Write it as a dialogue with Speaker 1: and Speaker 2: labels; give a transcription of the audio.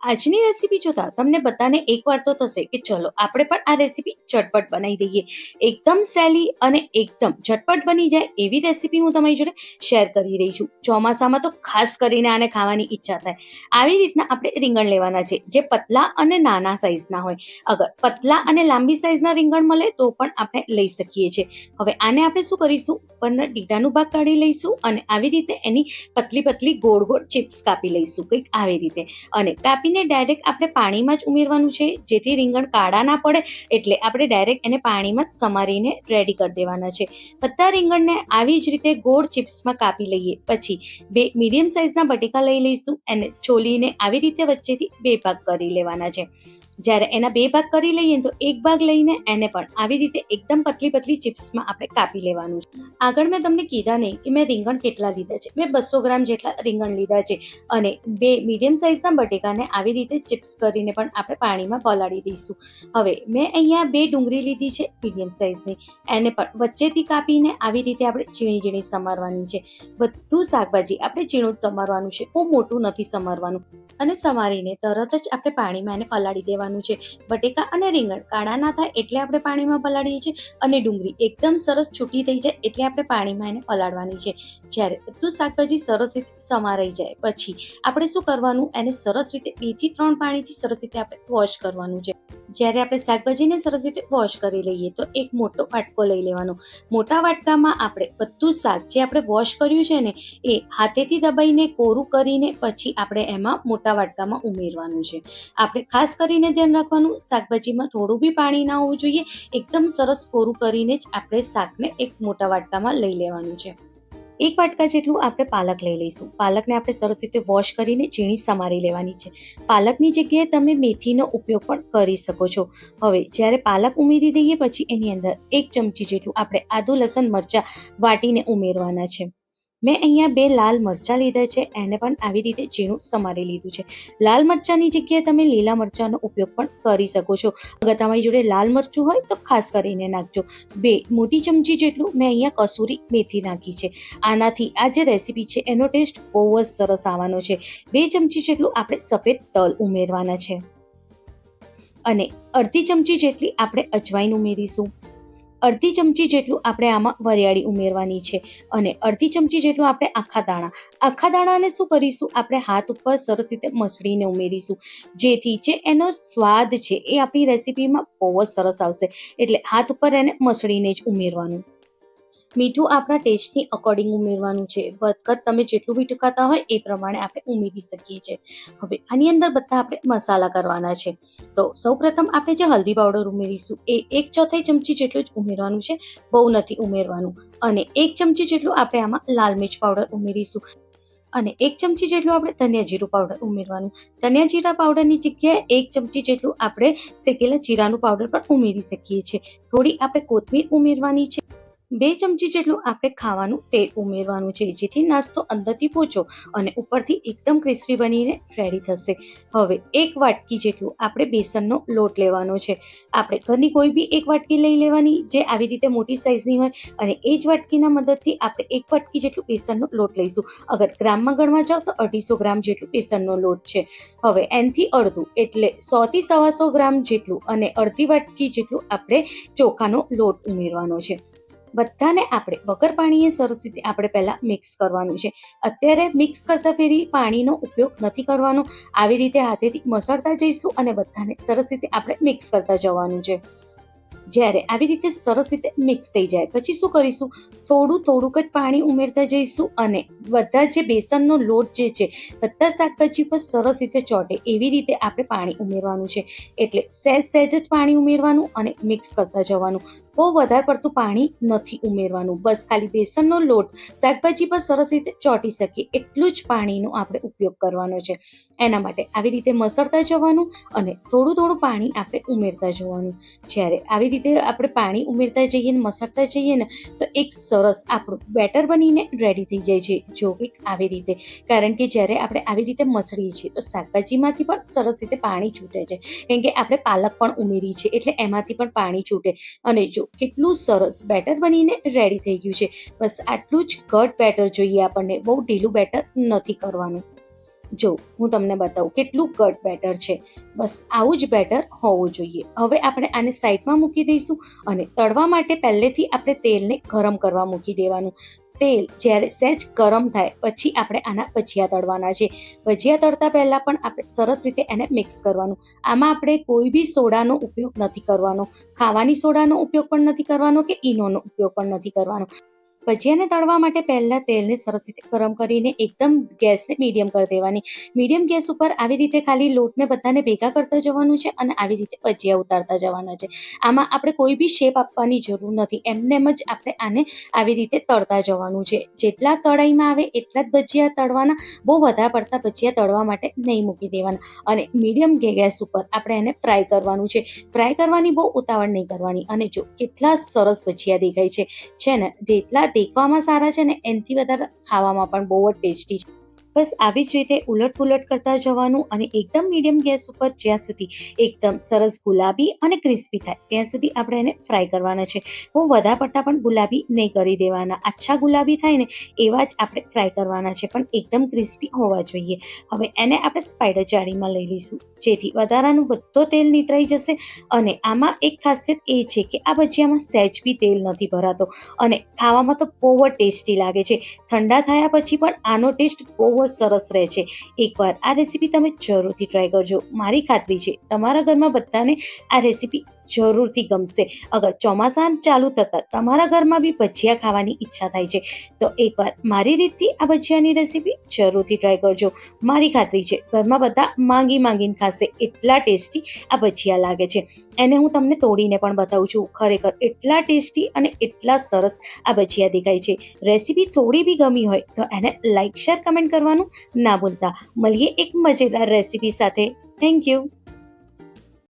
Speaker 1: આજની રેસીપી જોતા તમને બધાને એકવાર તો થશે કે ચલો આપણે પણ આ રેસીપી ઝટપટ બનાવી દઈએ. એકદમ સહેલી અને એકદમ ઝટપટ બની જાય એવી રેસીપી હું તમારી જોડે શેર કરી રહી છું. ચોમાસામાં તો ખાસ કરીને આને ખાવાની ઈચ્છા થાય. આવી રીતના આપણે રીંગણ લેવાના છે જે પતલા અને નાના સાઈઝના હોય. અગર પતલા અને લાંબી સાઈઝના રીંગણ મળે તો પણ આપણે લઈ શકીએ છીએ. હવે આને આપણે શું કરીશું, ઉપરના ડીટાનો ભાગ કાઢી લઈશું અને આવી રીતે એની પતલી પતલી ગોળ ગોળ ચિપ્સ કાપી લઈશું, કંઈક આવી રીતે. અને કાપીને ડાયરેક્ટ આપણે પાણીમાં જ ઉમેરવાનું છે, જેથી રીંગણ કાળા ના પડે. એટલે આપણે ડાયરેક્ટ એને પાણીમાં જ સમારીને રેડી કરી દેવાના છે. બધા રીંગણને આવી જ રીતે ગોળ ચિપ્સમાં કાપી લઈએ. પછી બે મીડિયમ સાઈઝના બટેકા લઈ લઈશું. એને છોલીને આવી રીતે વચ્ચેથી બે ભાગ કરી લેવાના છે. જ્યારે એના બે ભાગ કરી લઈએ તો એક ભાગ લઈને એને પણ આવી રીતે એકદમ પતલી પતલી ચિપ્સમાં આપણે કાપી લેવાનું છે. આગળ મેં તમને કીધા નહીં કે મેં રીંગણ કેટલા લીધા છે. મેં 200 ગ્રામ જેટલા રીંગણ લીધા છે અને બે મીડિયમ સાઈઝના બટેકાને આવી રીતે ચિપ્સ કરીને પણ આપણે પાણીમાં પલાળી દઈશું. હવે મેં અહીંયા બે ડુંગળી લીધી છે મીડિયમ સાઈઝની, એને પણ વચ્ચેથી કાપીને આવી રીતે આપણે ઝીણી ઝીણી સમારવાની છે. બધું શાકભાજી આપણે ઝીણું જ સમારવાનું છે, બહુ મોટું નથી સમારવાનું. અને સમારીને તરત જ આપણે પાણીમાં એને પલાળી દેવાનું છે. બટેકા અને રીંગણ કાળા ના થાય એટલે આપણે પાણીમાં પલાળીએ છીએ, અને ડુંગળી એકદમ સરસ છૂટી થઈ જાય એટલે આપણે પાણીમાં એને પલાળવાની છે. જ્યારે બધું શાકભાજી સરસ રીતે સમારાઈ જાય પછી આપણે શું કરવાનું, એને સરસ રીતે 2 થી 3 પાણીથી સરસ રીતે આપણે વોશ કરવાનું છે. જ્યારે આપણે શાકભાજીને સરસ રીતે વોશ કરી લઈએ તો એક મોટો વાટકો લઈ લેવાનો. મોટા વાટકામાં આપણે બધું શાક જે આપણે વોશ કર્યું છે ને એ હાથેથી દબાઈને કોરું કરીને પછી આપણે એમાં મોટા વાટકામાં ઉમેરવાનું છે. આપણે ખાસ કરીને ધ્યાન રાખવાનું, શાકભાજીમાં થોડું બી પાણી ના હોવું જોઈએ. એકદમ સરસ કોરું કરીને જ આપણે શાકને એક મોટા વાટકામાં લઈ લેવાનું છે. એક વાટકા જેટલું આપણે પાલક લઈ લઈશું. પાલકને આપણે સરસ રીતે વોશ કરીને ઝીણી સમારી લેવાની છે. પાલકની જગ્યાએ તમે મેથીનો ઉપયોગ પણ કરી શકો છો. હવે જ્યારે પાલક ઉમેરી દઈએ પછી એની અંદર 1 ચમચી જેટલું આપણે આદુ લસણ મરચાં વાટીને ઉમેરવાના છે. મેં અહીંયા 2 લાલ મરચાં લીધા છે, એને પણ આવી રીતે ઝીણું સમારી લીધું છે. લાલ મરચાંની જગ્યાએ તમે લીલા મરચાંનો ઉપયોગ પણ કરી શકો છો. અગર તમારી જોડે લાલ મરચું હોય તો ખાસ કરીને નાખજો. 2 મોટી ચમચી જેટલું મેં અહીંયા કસૂરી મેથી નાખી છે. આનાથી આ જે રેસીપી છે એનો ટેસ્ટ બહુ જ સરસ આવવાનો છે. 2 ચમચી જેટલું આપણે સફેદ તલ ઉમેરવાના છે અને અડધી ચમચી જેટલી આપણે અજવાઈન ઉમેરીશું. અડધી ચમચી જેટલું આપણે આમાં વરિયાળી ઉમેરવાની છે અને અડધી ચમચી જેટલું આપણે આખા દાણાને શું કરીશું, આપણે હાથ ઉપર સરસ રીતે મસળીને ઉમેરીશું, જેથી જે એનો સ્વાદ છે એ આપણી રેસીપીમાં બહુ જ સરસ આવશે. એટલે હાથ ઉપર એને મસળીને જ ઉમેરવાનું. મીઠું આપણા ટેસ્ટની અકોર્ડિંગ ઉમેરવાનું છે. વધઘટ તમે જેટલું મીઠું ખાતા હોય એ પ્રમાણે આપણે ઉમેરી શકીએ છીએ. હવે આની અંદર બધા આપણે મસાલા કરવાના છે. તો સૌપ્રથમ આપણે જે હલ્દી પાવડર ઉમેરીશું એ 1/4 ચમચી જેટલું જ ઉમેરવાનું છે, બહુ નથી ઉમેરવાનું. અને 1 ચમચી જેટલું આપણે આમાં લાલ મિર્ચ પાવડર ઉમેરીશું અને 1 ચમચી જેટલું આપણે ધનિયા જીરું પાવડર ઉમેરવાનું. ધનિયા જીરા પાવડરની જગ્યાએ 1 ચમચી જેટલું આપણે શેકેલા જીરાનું પાવડર પણ ઉમેરી શકીએ છીએ. થોડી આપણે કોથમીર ઉમેરવાની છે. 2 ચમચી જેટલું આપણે ખાવાનું તેલ ઉમેરવાનું છે, જેથી નાસ્તો અંદરથી પોચો અને ઉપરથી એકદમ ક્રિસ્પી બનીને રેડી થશે. હવે 1 વાટકી જેટલું આપણે બેસનનો લોટ લેવાનો છે. આપણે ઘરની કોઈ બી 1 વાટકી લઈ લેવાની જે આવી રીતે મોટી સાઈઝની હોય, અને એ જ વાટકીના મદદથી આપણે 1 વાટકી જેટલું બેસનનો લોટ લઈશું. અગર ગ્રામમાં ગણવા જાઓ તો 250 ગ્રામ જેટલું બેસનનો લોટ છે. હવે એનથી અડધું એટલે 100 થી 125 ગ્રામ જેટલું અને અડધી વાટકી જેટલું આપણે ચોખાનો લોટ ઉમેરવાનો છે. બધાને આપણે વગર પાણીએ સરસ રીતે આપણે પહેલા મિક્સ કરવાનું છે. અત્યારે મિક્સ કરતા ફેરી પાણીનો ઉપયોગ નથી કરવાનો. આવી રીતે હાથેથી મસળતા જઈશું અને બધાને સરસ રીતે આપણે મિક્સ કરતા જવાનું છે. જ્યારે આવી રીતે સરસ રીતે મિક્સ થઈ જાય પછી શું કરીશું, થોડુંક જ પાણી ઉમેરતા જઈશું અને બધા જે બેસનનો લોટ જે છે બધા શાકભાજી પર સરસ રીતે ચોટે એવી રીતે આપણે પાણી ઉમેરવાનું છે. એટલે સહેજ જ પાણી ઉમેરવાનું અને મિક્સ કરતા જવાનું. બહુ વધારે પડતું પાણી નથી ઉમેરવાનું. બસ ખાલી બેસનનો લોટ શાકભાજી પર સરસ રીતે ચોંટી શકે એટલું જ પાણીનો આપણે ઉપયોગ કરવાનો છે. એના માટે આવી રીતે મસળતા જવાનું અને થોડું પાણી આપણે ઉમેરતા જવાનું. જ્યારે આવી રીતે આપણે પાણી ઉમેરતા જઈએ ને મસળતા જઈએ ને તો એક સરસ આપણું બેટર બનીને રેડી થઈ જાય છે. જો કંઈક આવી રીતે, કારણ કે જ્યારે આપણે આવી રીતે મસળીએ છીએ તો શાકભાજીમાંથી પણ સરસ રીતે પાણી છૂટે છે, કેમ કે આપણે પાલક પણ ઉમેરી છે એટલે એમાંથી પણ પાણી છૂટે. અને જો કેટલું સરસ બેટર બનીને રેડી થઈ ગયું છે. બસ આટલું જ ઘટ બેટર જોઈએ આપણને, બહુ ઢીલું બેટર નથી કરવાનું. જો હું તમને બતાવું કેટલું ઘટ બેટર છે. બસ આવું જ બેટર હોવું જોઈએ. હવે આપણે આને સાઈડમાં મૂકી દઈશું અને તળવા માટે પહેલેથી આપણે તેલને ગરમ કરવા મૂકી દેવાનું. તેલ જ્યારે સહેજ ગરમ થાય પછી આપણે આના ભજીયા તળવાના છે. ભજીયા તળતા પહેલાં પણ આપણે સરસ રીતે એને મિક્સ કરવાનું. આમાં આપણે કોઈ બી સોડાનો ઉપયોગ નથી કરવાનો, ખાવાની સોડાનો ઉપયોગ પણ નથી કરવાનો કે ઈનોનો ઉપયોગ પણ નથી કરવાનો. ભજીયાને તળવા માટે પહેલાં તેલને સરસ રીતે ગરમ કરીને એકદમ ગેસને મીડિયમ કરી દેવાની. મીડિયમ ગેસ ઉપર આવી રીતે ખાલી લોટને બધાને ભેગા કરતા જવાનું છે અને આવી રીતે ભજીયા ઉતારતા જવાના છે. આમાં આપણે કોઈ બી શેપ આપવાની જરૂર નથી, એમનેમ જ આપણે આને આવી રીતે તળતા જવાનું છે. જેટલા કઢાઈમાં આવે એટલા જ ભજીયા તળવાના, બહુ વધારે પડતા ભજીયા તળવા માટે નહીં મૂકી દેવાના. અને મીડિયમ ગેસ ઉપર આપણે એને ફ્રાય કરવાનું છે. ફ્રાય કરવાની બહુ ઉતાવળ નહીં કરવાની. અને જો કેટલા સરસ ભજીયા દેખાય છે ને, જેટલા દેખવામાં સારા છે ને એનાથી વધારે ખાવામાં પણ બહુ જ ટેસ્ટી છે. બસ આવી જ રીતે ઉલટ પુલટ કરતા જવાનું અને એકદમ મીડિયમ ગેસ ઉપર જ્યાં સુધી એકદમ સરસ ગુલાબી અને ક્રિસ્પી થાય ત્યાં સુધી આપણે એને ફ્રાય કરવાના છે. બહુ વધારે પડતા પણ ગુલાબી નહીં કરી દેવાના. આછા ગુલાબી થાય ને એવા જ આપણે ફ્રાય કરવાના છે, પણ એકદમ ક્રિસ્પી હોવા જોઈએ. હવે એને આપણે સ્પાઈડર જાળીમાં લઈ લઈશું, જેથી વધારાનું બધો તેલ નીતરાઈ જશે. અને આમાં એક ખાસિયત એ છે કે આ ભજીયામાં સહેજ બી તેલ નથી ભરાતો અને ખાવામાં તો બહુ જ ટેસ્ટી લાગે છે. ઠંડા થયા પછી પણ આનો ટેસ્ટ બહુ જ સરસ રહે છે. એકવાર આ રેસીપી તમે જરૂરથી ટ્રાય કરજો. મારી ખાતરી છે તમારા ઘરમાં બધાને આ રેસીપી જરૂરથી ગમશે. અગર ચોમાસા ચાલુ થતાં તમારા ઘરમાં બી ભજીયા ખાવાની ઈચ્છા થાય છે તો એકવાર મારી રીતથી આ ભજીયાની રેસીપી જરૂરથી ટ્રાય કરજો. મારી ખાતરી છે ઘરમાં બધા માંગીને ખાશે, એટલા ટેસ્ટી આ ભજીયા લાગે છે. એને હું તમને તોડીને પણ બતાવું છું. ખરેખર એટલા ટેસ્ટી અને એટલા સરસ આ ભજીયા દેખાય છે. રેસીપી થોડી બી ગમી હોય તો એને લાઈક, શેર, કમેન્ટ કરવાનું ના ભૂલતા. મળીએ એક મજેદાર રેસીપી સાથે. Thank you.